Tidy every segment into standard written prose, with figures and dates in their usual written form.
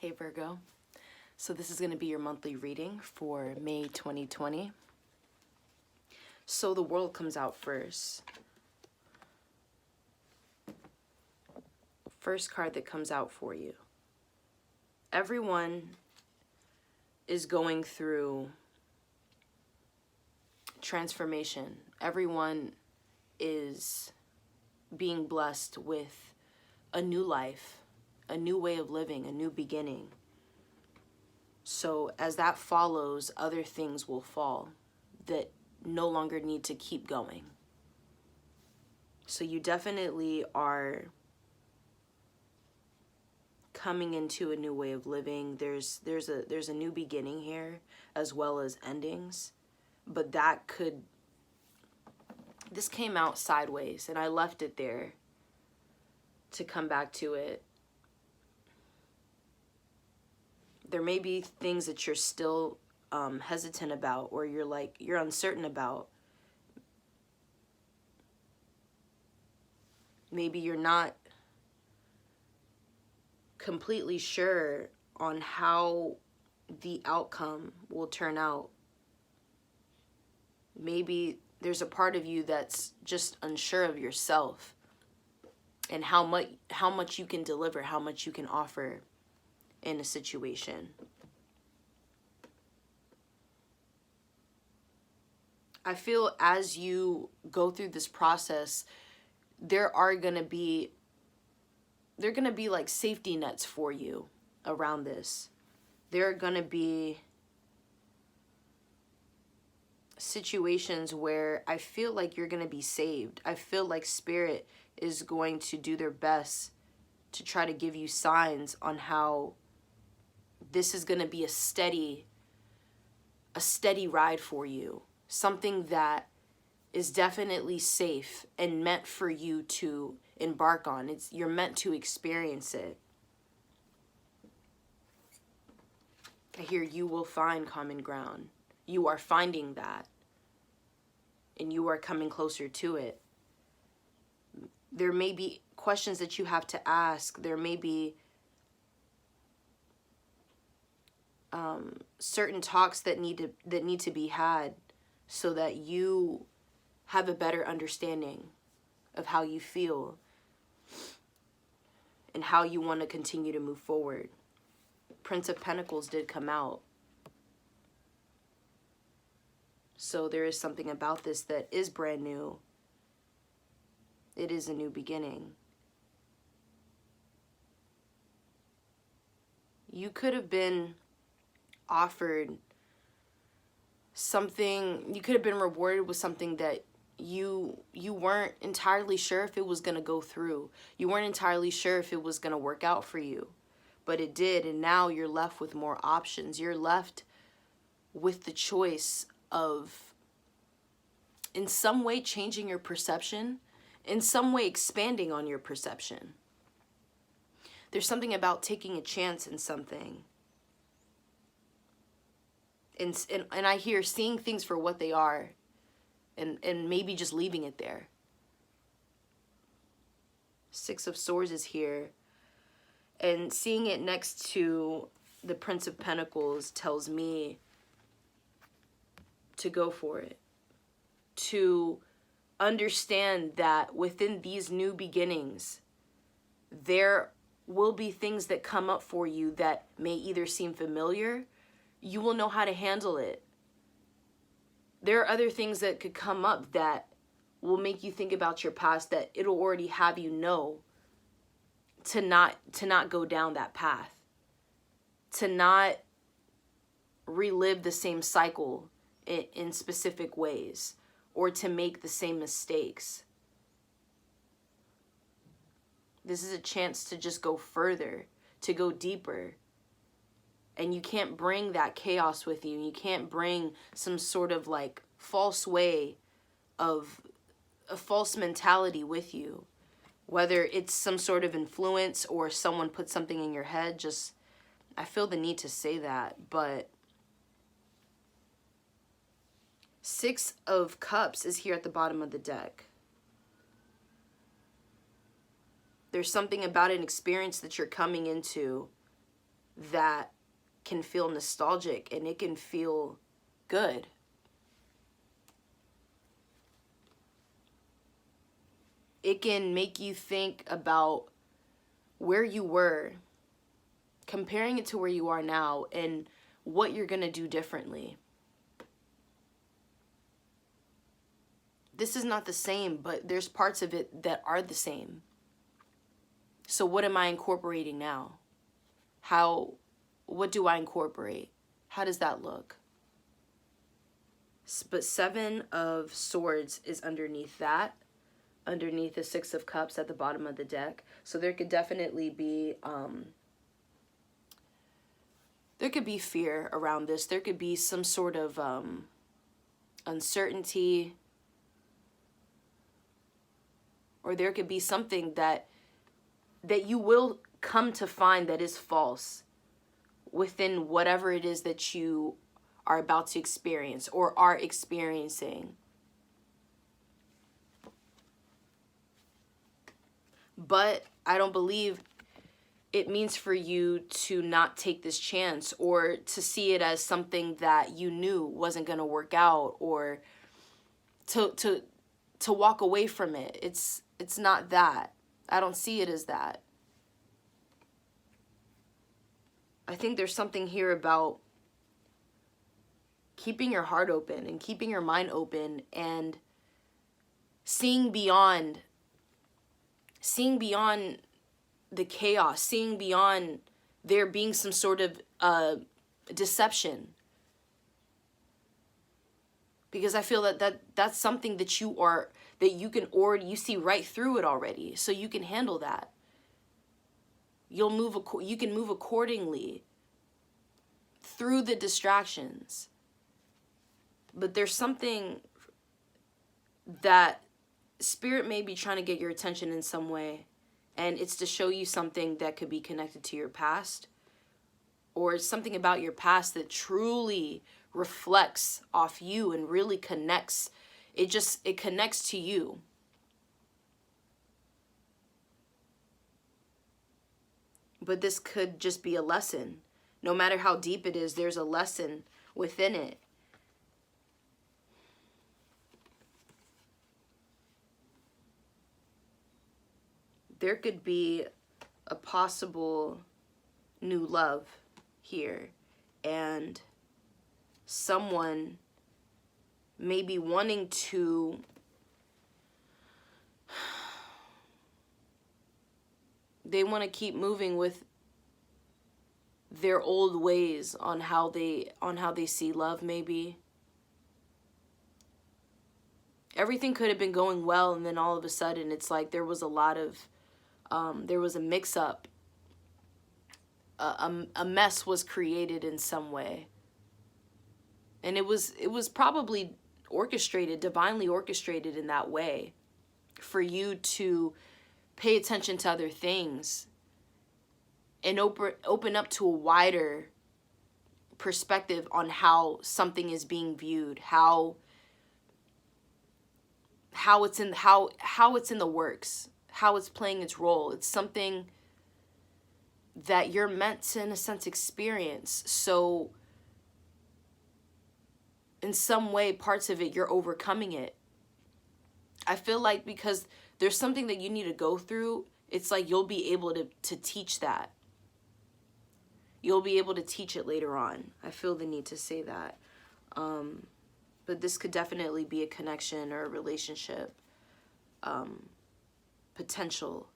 Hey Virgo, so this is going to be your monthly reading for May 2020. So the world comes out first. First card that comes out for you. Everyone is going through transformation. Everyone is being blessed with a new life, a new way of living, a new beginning. So as that follows, other things will fall that no longer need to keep going. So you definitely are coming into a new way of living. There's a new beginning here as well as endings. But this came out sideways and I left it there to come back to it. There may be things that you're still hesitant about, or you're uncertain about. Maybe you're not completely sure on how the outcome will turn out. Maybe there's a part of you that's just unsure of yourself and how much you can deliver, how much you can offer in a situation. I feel as you go through this process, there are going to be like safety nets for you around this. There are going to be situations where I feel like you're going to be saved. I feel like Spirit is going to do their best to try to give you signs on how this is going to be a steady ride for you. Something that is definitely safe and meant for you to embark on. You're meant to experience it. I hear you will find common ground. You are finding that. And you are coming closer to it. There may be questions that you have to ask. There may be certain talks that need to be had so that you have a better understanding of how you feel and how you want to continue to move forward. Prince of Pentacles did come out. So there is something about this that is brand new. It is a new beginning. You could have been offered something, you could have been rewarded with something that you weren't entirely sure if it was going to go through. You weren't entirely sure if it was going to work out for you. But it did, and now you're left with more options. You're left with the choice of, in some way, changing your perception, in some way expanding on your perception. There's something about taking a chance in something. And I hear seeing things for what they are and maybe just leaving it there. Six of Swords is here. And seeing it next to the Prince of Pentacles tells me to go for it. To understand that within these new beginnings, there will be things that come up for you that may either seem familiar. You will know how to handle it. There are other things that could come up that will make you think about your past, that it'll already have you know to not go down that path, to not relive the same cycle in specific ways, or to make the same mistakes. This is a chance to just go further, to go deeper. And you can't bring that chaos with you. You can't bring some sort of like false way of a false mentality with you. Whether it's some sort of influence or someone put something in your head, just, I feel the need to say that. But Six of Cups is here at the bottom of the deck. There's something about an experience that you're coming into that can feel nostalgic and it can feel good. It can make you think about where you were, comparing it to where you are now, and what you're going to do differently. This is not the same, but there's parts of it that are the same. So what am I incorporating now? What do I incorporate? How does that look? But 7 of Swords is underneath that, underneath the 6 of Cups at the bottom of the deck. So there could definitely be, fear around this. There could be some sort of uncertainty, or there could be something that you will come to find that is false within whatever it is that you are about to experience or are experiencing. But I don't believe it means for you to not take this chance, or to see it as something that you knew wasn't going to work out, or to walk away from it. It's not that. I don't see it as that. I think there's something here about keeping your heart open and keeping your mind open and seeing beyond the chaos, seeing beyond there being some sort of deception. Because I feel that's something that you see right through it already, so you can handle that. You can move accordingly through the distractions. But there's something that Spirit may be trying to get your attention in some way, and it's to show you something that could be connected to your past, or something about your past that truly reflects off you and really connects. It connects to you. But this could just be a lesson. No matter how deep it is, there's a lesson within it. There could be a possible new love here, and someone may be wanting to they want to keep moving with their old ways on how they see love. Maybe everything could have been going well, and then all of a sudden it's like there was a lot of there was a mix-up, a mess was created in some way, and it was probably orchestrated, divinely orchestrated in that way, for you to pay attention to other things and open up to a wider perspective on how something is being viewed, how it's in the works, how it's playing its role. It's something that you're meant to, in a sense, experience. So in some way, parts of it, you're overcoming it. I feel like because there's something that you need to go through, it's like you'll be able to teach that. You'll be able to teach it later on. I feel the need to say that. But this could definitely be a connection or a relationship potential.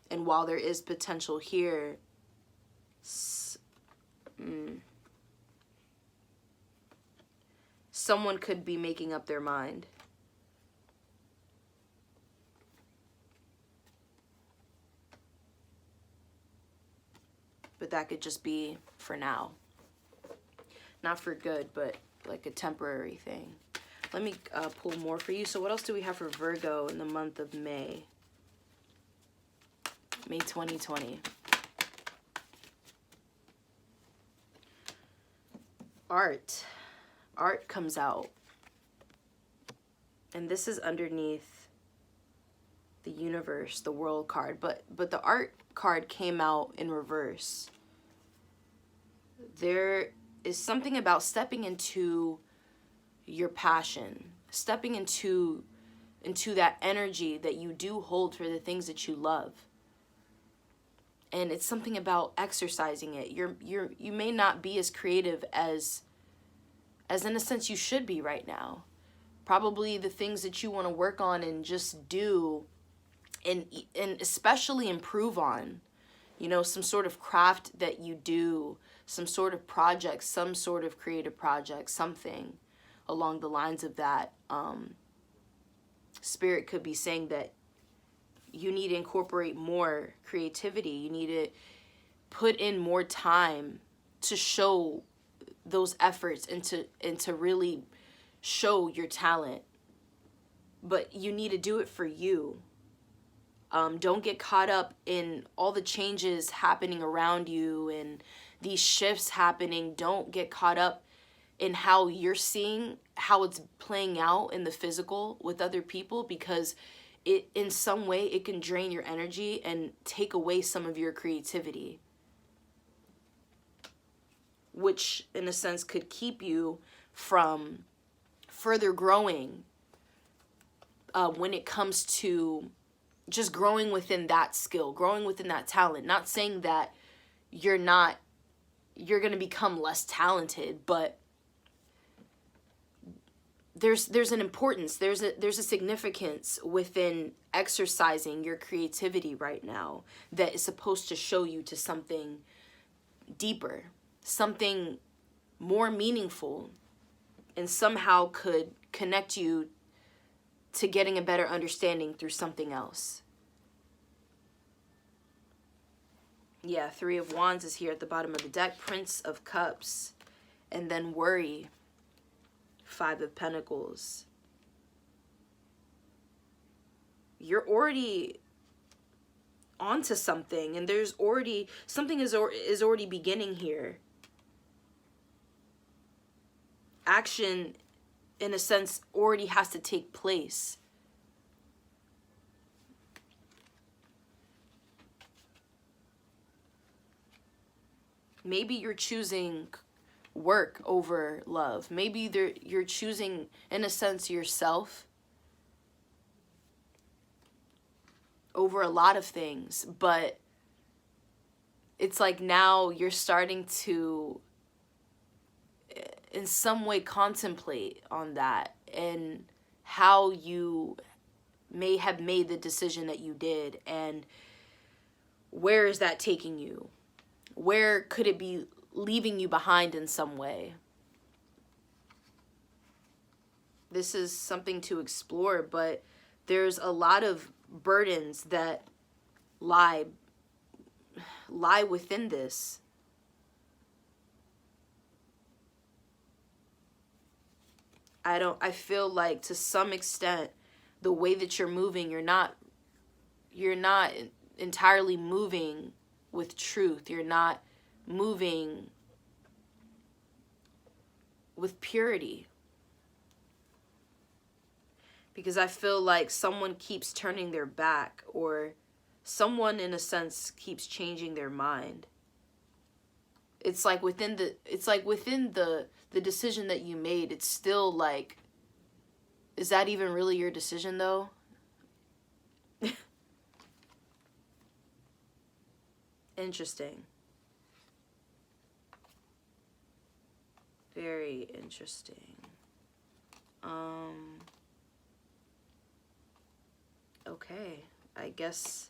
And while there is potential here, someone could be making up their mind. But that could just be for now. Not for good, but like a temporary thing. Let me pull more for you. So what else do we have for Virgo in the month of May? May 2020. Art. Art comes out. And this is underneath the universe, the world card. But the art card came out in reverse. There is something about stepping into your passion, stepping into that energy that you do hold for the things that you love. And it's something about exercising it. You may not be as creative as in a sense you should be right now. Probably the things that you want to work on and just do and especially improve on. You know, some sort of craft that you do, some sort of project, some sort of creative project, something along the lines of that. Spirit could be saying that you need to incorporate more creativity. You need to put in more time to show those efforts and to really show your talent. But you need to do it for you. Don't get caught up in all the changes happening around you and these shifts happening. Don't get caught up in how you're seeing how it's playing out in the physical with other people, because it, in some way, it can drain your energy and take away some of your creativity, which in a sense could keep you from further growing when it comes to just growing within that skill, growing within that talent. Not saying that you're going to become less talented, but there's an importance, there's a significance within exercising your creativity right now that is supposed to show you to something deeper, something more meaningful, and somehow could connect you to getting a better understanding through something else. Yeah, Three of Wands is here at the bottom of the deck, Prince of Cups, and then worry, Five of Pentacles. You're already onto something, and there's already something is already beginning here. Action, in a sense, already has to take place. Maybe you're choosing work over love. Maybe you're choosing, in a sense, yourself over a lot of things, but it's like now you're starting to in some way contemplate on that and how you may have made the decision that you did, and where is that taking you? Where could it be leaving you behind in some way? This is something to explore, but there's a lot of burdens that lie within this. I feel like to some extent the way that you're moving, you're not entirely moving with truth. You're not moving with purity. Because I feel like someone keeps turning their back, or someone in a sense keeps changing their mind. It's like within the decision that you made, it's still like, is that even really your decision though? Interesting. Very interesting. Okay, I guess,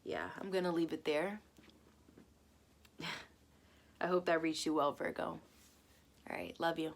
yeah, I'm gonna leave it there. I hope that reached you well, Virgo. All right, love you.